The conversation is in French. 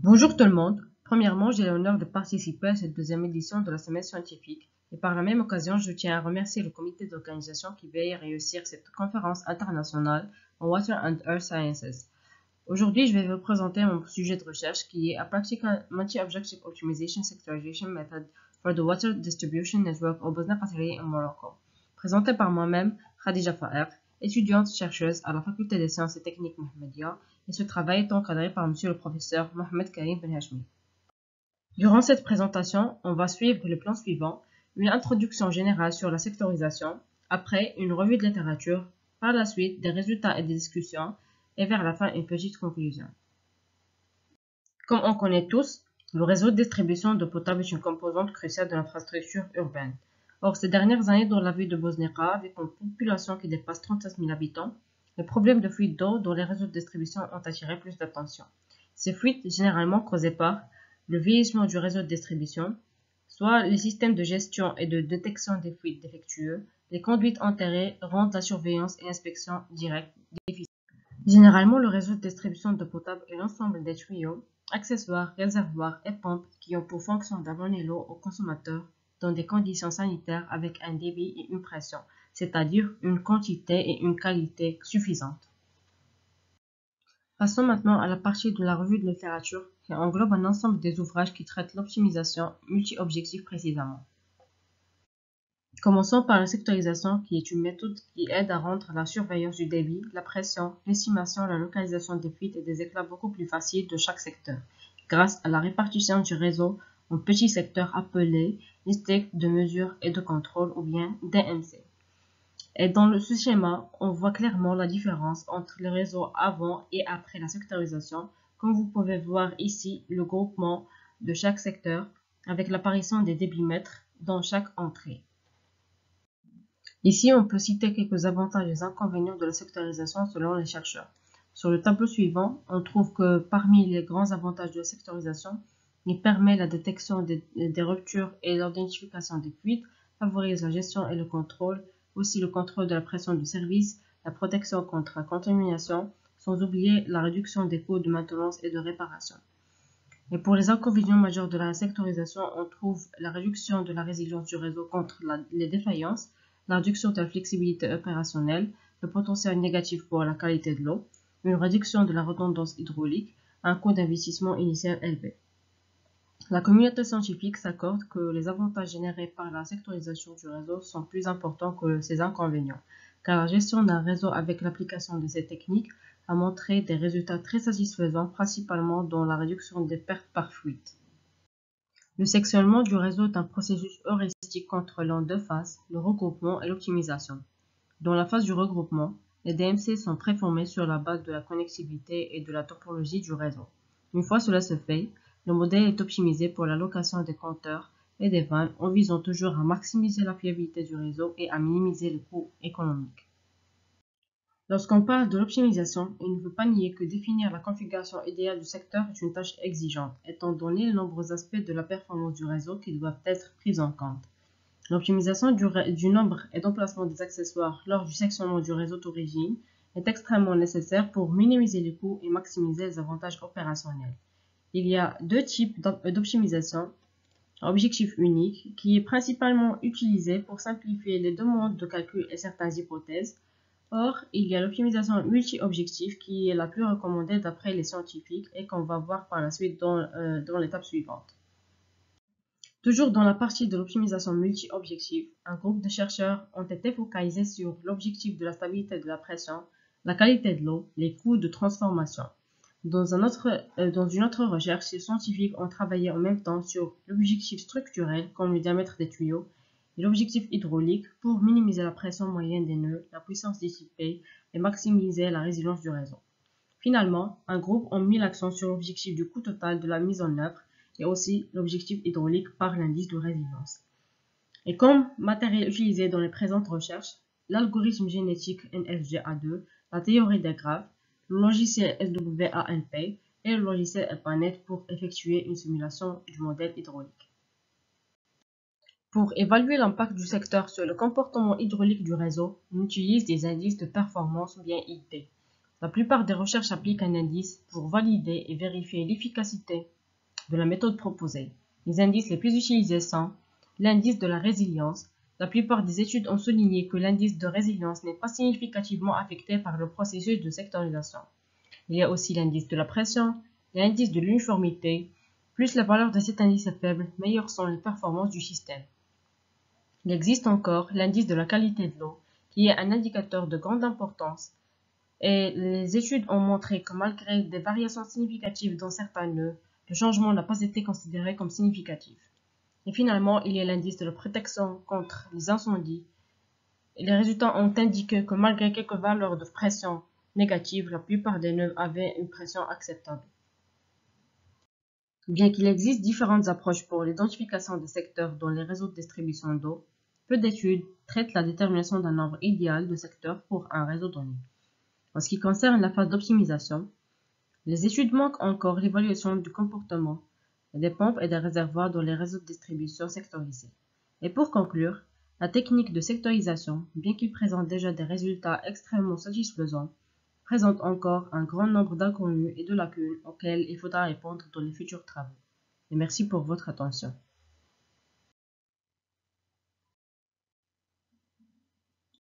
Bonjour tout le monde. Premièrement, j'ai l'honneur de participer à cette deuxième édition de la semaine scientifique et par la même occasion, je tiens à remercier le comité d'organisation qui veille à réussir cette conférence internationale en Water and Earth Sciences. Aujourd'hui, je vais vous présenter mon sujet de recherche qui est A Practical Multi-Objective Optimization Sectorization Method for the Water Distribution Network au Bosna Qatari et Morocco, présenté par moi-même, Khadija Faher, étudiante chercheuse à la Faculté des Sciences et Techniques Mohammedia, et ce travail est encadré par monsieur le professeur Mohamed Karim Ben Hashmi. Durant cette présentation, on va suivre le plan suivant: une introduction générale sur la sectorisation, après une revue de littérature, par la suite des résultats et des discussions, et vers la fin une petite conclusion. Comme on connaît tous, le réseau de distribution d'eau potable est une composante cruciale de l'infrastructure urbaine. Or, ces dernières années, dans la ville de Bosneka, avec une population qui dépasse 37 000 habitants, les problèmes de fuite d'eau dans les réseaux de distribution ont attiré plus d'attention. Ces fuites, généralement causées par le vieillissement du réseau de distribution, soit les systèmes de gestion et de détection des fuites défectueux, les conduites enterrées rendent la surveillance et inspection directe difficile. Généralement, le réseau de distribution d'eau potable est l'ensemble des tuyaux, accessoires, réservoirs et pompes qui ont pour fonction d'amener l'eau aux consommateurs dans des conditions sanitaires avec un débit et une pression, c'est-à-dire une quantité et une qualité suffisantes. Passons maintenant à la partie de la revue de littérature qui englobe un ensemble des ouvrages qui traitent l'optimisation multi-objectif précisément. Commençons par la sectorisation qui est une méthode qui aide à rendre la surveillance du débit, la pression, l'estimation, la localisation des fuites et des éclats beaucoup plus facile de chaque secteur, grâce à la répartition du réseau en petits secteurs appelés districts de mesure et de contrôle ou bien DMC. Et dans ce schéma, on voit clairement la différence entre le réseau avant et après la sectorisation, comme vous pouvez voir ici le groupement de chaque secteur avec l'apparition des débitmètres dans chaque entrée. Ici, on peut citer quelques avantages et inconvénients de la sectorisation selon les chercheurs. Sur le tableau suivant, on trouve que parmi les grands avantages de la sectorisation, il permet la détection des ruptures et l'identification des fuites, favorise la gestion et le contrôle, aussi le contrôle de la pression du service, la protection contre la contamination, sans oublier la réduction des coûts de maintenance et de réparation. Et pour les inconvénients majeurs de la sectorisation, on trouve la réduction de la résilience du réseau contre les défaillances, la réduction de la flexibilité opérationnelle, le potentiel négatif pour la qualité de l'eau, une réduction de la redondance hydraulique, un coût d'investissement initial élevé. La communauté scientifique s'accorde que les avantages générés par la sectorisation du réseau sont plus importants que ses inconvénients, car la gestion d'un réseau avec l'application de ces techniques a montré des résultats très satisfaisants, principalement dans la réduction des pertes par fuite. Le sectionnement du réseau est un processus heuristique contrôlant deux phases, le regroupement et l'optimisation. Dans la phase du regroupement, les DMC sont préformés sur la base de la connectivité et de la topologie du réseau. Une fois cela se fait, le modèle est optimisé pour l'allocation des compteurs et des vannes en visant toujours à maximiser la fiabilité du réseau et à minimiser le coût économique. Lorsqu'on parle de l'optimisation, il ne faut pas nier que définir la configuration idéale du secteur est une tâche exigeante, étant donné les nombreux aspects de la performance du réseau qui doivent être pris en compte. L'optimisation du nombre et d'emplacement des accessoires lors du sectionnement du réseau d'origine est extrêmement nécessaire pour minimiser les coûts et maximiser les avantages opérationnels. Il y a deux types d'optimisation. Objectif unique, qui est principalement utilisé pour simplifier les demandes de calcul et certaines hypothèses. Or, il y a l'optimisation multi-objectif qui est la plus recommandée d'après les scientifiques et qu'on va voir par la suite dans l'étape suivante. Toujours dans la partie de l'optimisation multi-objectif, un groupe de chercheurs ont été focalisés sur l'objectif de la stabilité de la pression, la qualité de l'eau, les coûts de transformation. Dans une autre recherche, les scientifiques ont travaillé en même temps sur l'objectif structurel, comme le diamètre des tuyaux, et l'objectif hydraulique pour minimiser la pression moyenne des nœuds, la puissance dissipée et maximiser la résilience du réseau. Finalement, un groupe a mis l'accent sur l'objectif du coût total de la mise en œuvre et aussi l'objectif hydraulique par l'indice de résilience. Et comme matériel utilisé dans les présentes recherches, l'algorithme génétique NFGA2, la théorie des graphes, le logiciel SWANP et le logiciel EPANET pour effectuer une simulation du modèle hydraulique. Pour évaluer l'impact du secteur sur le comportement hydraulique du réseau, on utilise des indices de performance ou bien IP. La plupart des recherches appliquent un indice pour valider et vérifier l'efficacité de la méthode proposée. Les indices les plus utilisés sont l'indice de la résilience. La plupart des études ont souligné que l'indice de résilience n'est pas significativement affecté par le processus de sectorisation. Il y a aussi l'indice de la pression et l'indice de l'uniformité. Plus la valeur de cet indice est faible, meilleures sont les performances du système. Il existe encore l'indice de la qualité de l'eau, qui est un indicateur de grande importance. Et les études ont montré que malgré des variations significatives dans certains nœuds, le changement n'a pas été considéré comme significatif. Et finalement, il y a l'indice de la protection contre les incendies. Et les résultats ont indiqué que malgré quelques valeurs de pression négatives, la plupart des nœuds avaient une pression acceptable. Bien qu'il existe différentes approches pour l'identification des secteurs dans les réseaux de distribution d'eau, peu d'études traitent la détermination d'un nombre idéal de secteurs pour un réseau donné. En ce qui concerne la phase d'optimisation, les études manquent encore l'évaluation du comportement des pompes et des réservoirs dans les réseaux de distribution sectorisés. Et pour conclure, la technique de sectorisation, bien qu'il présente déjà des résultats extrêmement satisfaisants, présente encore un grand nombre d'inconnus et de lacunes auxquelles il faudra répondre dans les futurs travaux. Et merci pour votre attention.